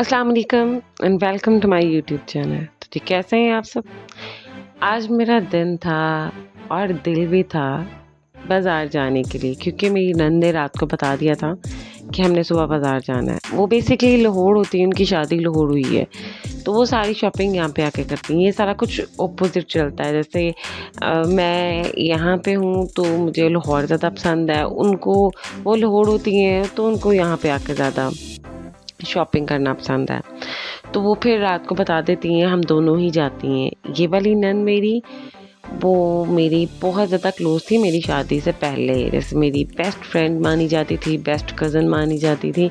अस्सलाम वालेकुम and welcome to my YouTube channel. तो जी कैसे हैं आप सब। आज मेरा दिन था और दिल भी था बाज़ार जाने के लिए, क्योंकि मेरी नंद ने रात को बता दिया था कि हमने सुबह बाज़ार जाना है। वो बेसिकली लाहौर होती है, उनकी शादी लाहौर हुई है, तो वो सारी शॉपिंग यहाँ पे आके करती हैं। ये सारा कुछ ऑपोजिट चलता है। जैसे मैं यहाँ पे हूँ तो मुझे लाहौर ज़्यादा पसंद है, उनको वो लाहौर होती हैं तो उनको यहाँ पे आके ज़्यादा शॉपिंग करना पसंद है। तो वो फिर रात को बता देती हैं, हम दोनों ही जाती हैं। ये वाली नंद मेरी, वो मेरी बहुत ज़्यादा क्लोज़ थी मेरी शादी से पहले। जैसे मेरी बेस्ट फ्रेंड मानी जाती थी, बेस्ट कज़न मानी जाती थी।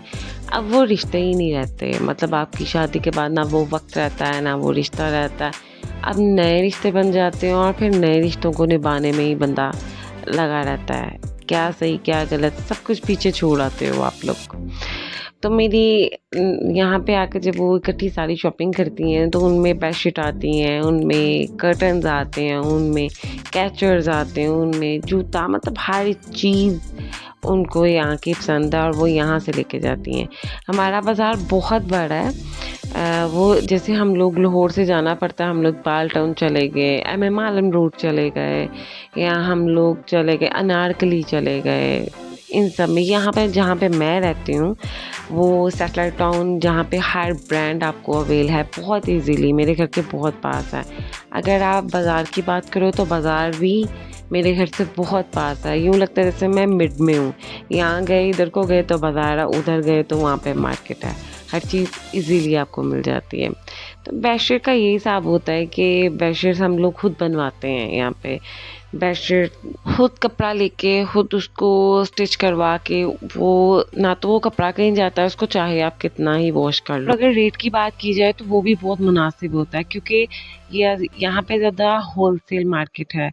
अब वो रिश्ते ही नहीं रहते। मतलब आपकी शादी के बाद ना वो वक़्त रहता है, ना वो रिश्ता रहता है। अब नए रिश्ते बन जाते हैं और फिर नए रिश्तों को निभाने में ही बंदा लगा रहता है। क्या सही क्या गलत सब कुछ पीछे छोड़ आते हो आप लोग। तो मेरी यहाँ पे आकर जब वो इकट्ठी सारी शॉपिंग करती हैं तो उनमें बेडशीट आती हैं, उनमें कर्टन्स आते हैं, उनमें कैचर्स आते हैं, उनमें जूता, मतलब हर चीज़ उनको यहाँ की पसंद है और वो यहाँ से लेके जाती हैं। हमारा बाज़ार बहुत बड़ा है। वो जैसे हम लोग लाहौर से जाना पड़ता है, हम लोग बाल टाउन चले गए, एमएम आलम रोड चले गए, या हम लोग चले गए अनारकली चले गए। इन सब में यहाँ पे जहाँ पे मैं रहती हूँ वो सेटलर टाउन, जहाँ पे हर ब्रांड आपको अवेल है बहुत इजीली, मेरे घर के बहुत पास है। अगर आप बाज़ार की बात करो तो बाज़ार भी मेरे घर से बहुत पास है। यूँ लगता है जैसे मैं मिड में हूँ। यहाँ गए, इधर को गए तो बाज़ार है, उधर गए तो वहाँ पे मार्केट है। हर चीज़ इजीली आपको मिल जाती है। तो बेडशीट का यही हिसाब होता है कि बेडशीट हम लोग खुद बनवाते हैं यहाँ पे। बेडशीट खुद कपड़ा लेके खुद उसको स्टिच करवा के, वो ना तो वो कपड़ा कहीं जाता है, उसको चाहे आप कितना ही वॉश कर लो। अगर रेट की बात की जाए तो वो भी बहुत मुनासिब होता है, क्योंकि ये यहाँ पे ज़्यादा होलसेल मार्केट है।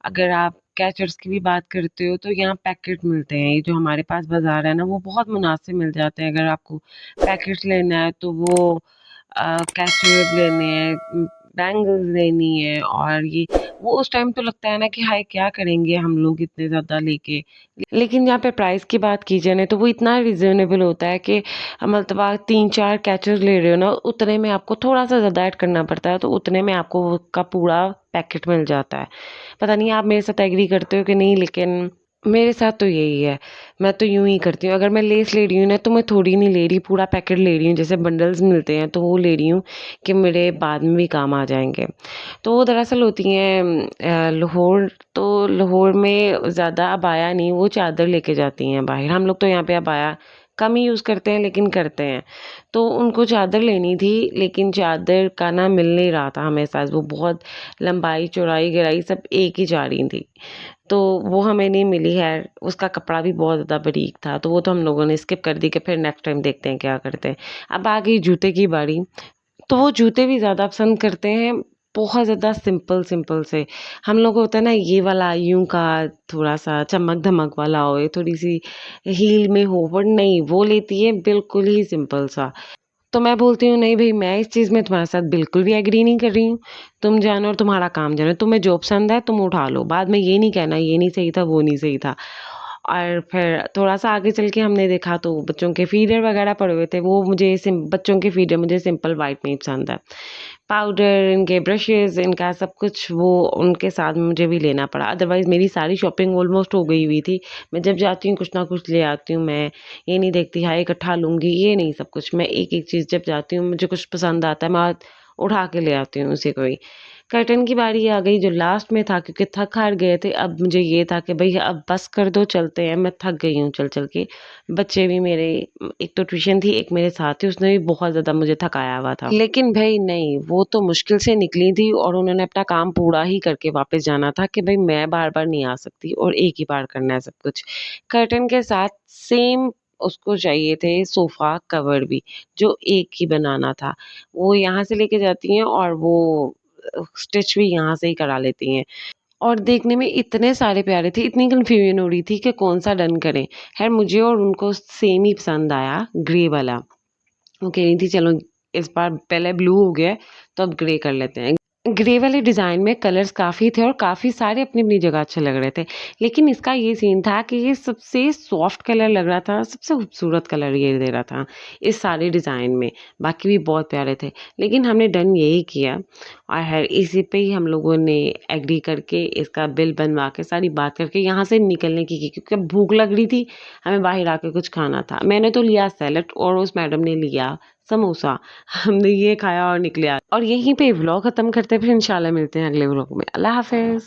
अगर आप कैचर्स की भी बात करते हो तो यहाँ पैकेट मिलते हैं। ये जो हमारे पास बाज़ार है ना, वो बहुत मुनासिब मिल जाते हैं। अगर आपको पैकेट्स लेना है तो वो कैचर्स लेने हैं, बैंगल्स लेनी है, और ये वो उस टाइम तो लगता है ना कि हाय क्या करेंगे हम लोग इतने ज़्यादा लेके। लेकिन यहाँ पे प्राइस की बात की जाए ना तो वो इतना रिजनेबल होता है कि मतलब आप 3-4 कैचेस ले रहे हो ना, उतने में आपको थोड़ा सा ज़्यादा ऐड करना पड़ता है, तो उतने में आपको उसका पूरा पैकेट मिल जाता है। पता नहीं आप मेरे साथ एग्री करते हो कि नहीं, लेकिन मेरे साथ तो यही है। मैं तो यूँ ही करती हूँ। अगर मैं लेस ले रही हूँ ना तो मैं थोड़ी नहीं ले रही, पूरा पैकेट ले रही हूँ। जैसे बंडल्स मिलते हैं तो वो ले रही हूँ कि मेरे बाद में भी काम आ जाएँगे। तो वो दरअसल होती हैं लाहौर, तो लाहौर में ज़्यादा अबाया नहीं, वो चादर लेके जाती हैं बाहर। हम लोग तो यहाँ पे अबाया कम ही यूज़ करते हैं, लेकिन करते हैं। तो उनको चादर लेनी थी, लेकिन चादर का ना मिल नहीं रहा था हमें साइज़। वो बहुत लंबाई, चौड़ाई, गहराई सब एक ही जा रही थी। तो वो हमें नहीं मिली है। उसका कपड़ा भी बहुत ज़्यादा बारीक था, तो वो तो हम लोगों ने स्किप कर दी कि फिर नेक्स्ट टाइम देखते हैं क्या करते हैं। अब आ गई जूते की बारी, तो वो जूते भी ज़्यादा पसंद करते हैं, बहुत ज़्यादा सिंपल सिंपल से। हम लोग को होता है ना ये वाला यूं का, थोड़ा सा चमक धमक वाला हो, थोड़ी सी हील में हो, बट नहीं, वो लेती है बिल्कुल ही सिंपल सा। तो मैं बोलती हूँ नहीं भाई, मैं इस चीज़ में तुम्हारे साथ बिल्कुल भी एग्री नहीं कर रही हूँ। तुम जानो और तुम्हारा काम जानो, तुम्हें जो पसंद है तुम उठा लो, बाद में ये नहीं कहना ये नहीं सही था, वो नहीं सही था। और फिर थोड़ा-सा आगे चल के हमने देखा तो बच्चों के फीडर वगैरह पड़े हुए थे। वो मुझे बच्चों के फीडर मुझे सिंपल व्हाइट में ही पसंद है। पाउडर, इनके ब्रशेज़, इनका सब कुछ वो उनके साथ में मुझे भी लेना पड़ा। अदरवाइज़ मेरी सारी शॉपिंग ऑलमोस्ट हो गई हुई थी। मैं जब जाती हूँ कुछ ना कुछ ले आती हूँ मैं। ये नहीं देखती हाय इकट्ठा लूँगी, ये नहीं सब कुछ। मैं एक-एक चीज़ जब जाती हूँ मुझे कुछ पसंद आता है, मैं उठा के ले आती हूँ उसी को ही। कर्टन की बारी आ गई जो लास्ट में था, क्योंकि थक हार गए थे। अब मुझे ये था कि भई अब बस कर दो, चलते हैं, मैं थक गई हूँ चल-चल के। बच्चे भी मेरे, एक तो ट्यूशन थी, एक मेरे साथ थी, उसने भी बहुत ज़्यादा मुझे थकाया हुआ था। लेकिन भई नहीं, वो तो मुश्किल से निकली थी और उन्होंने अपना काम पूरा ही करके वापस जाना था कि भई मैं बार-बार नहीं आ सकती और एक ही बार करना है सब कुछ। कर्टन के साथ सेम उसको चाहिए थे सोफ़ा कवर भी, जो एक ही बनाना था। वो यहाँ से लेके जाती हैं और वो स्टिच भी यहाँ से ही करा लेती हैं। और देखने में इतने सारे प्यारे थे, इतनी कन्फ्यूजन हो रही थी कि कौन-सा डन करें। ख़ैर मुझे और उनको सेम ही पसंद आया, ग्रे वाला। वो कह रही थी चलो इस बार पहले ब्लू हो गया है, तो अब ग्रे कर लेते हैं। ग्रे वाले डिज़ाइन में कलर्स काफ़ी थे और काफ़ी सारे अपनी-अपनी जगह अच्छे लग रहे थे। लेकिन इसका ये सीन था कि ये सबसे सॉफ्ट कलर लग रहा था, सबसे खूबसूरत कलर ये दे रहा था, इस सारे डिज़ाइन में। बाकी भी बहुत प्यारे थे। लेकिन हमने डन यही किया और इसी पे ही हम लोगों ने एग्री करके इसका बिल बनवा के सारी बात करके यहाँ से निकलने की क्योंकि अब भूख लग रही थी, हमें बाहर आके कुछ खाना था। मैंने तो लिया सैलेड और उस मैडम ने लिया समोसा। हमने ये खाया और निकले और यहीं पे व्लॉग खत्म करते हैं, फिर इंशाल्लाह मिलते हैं अगले व्लॉग में। अल्लाह हाफ़िज़।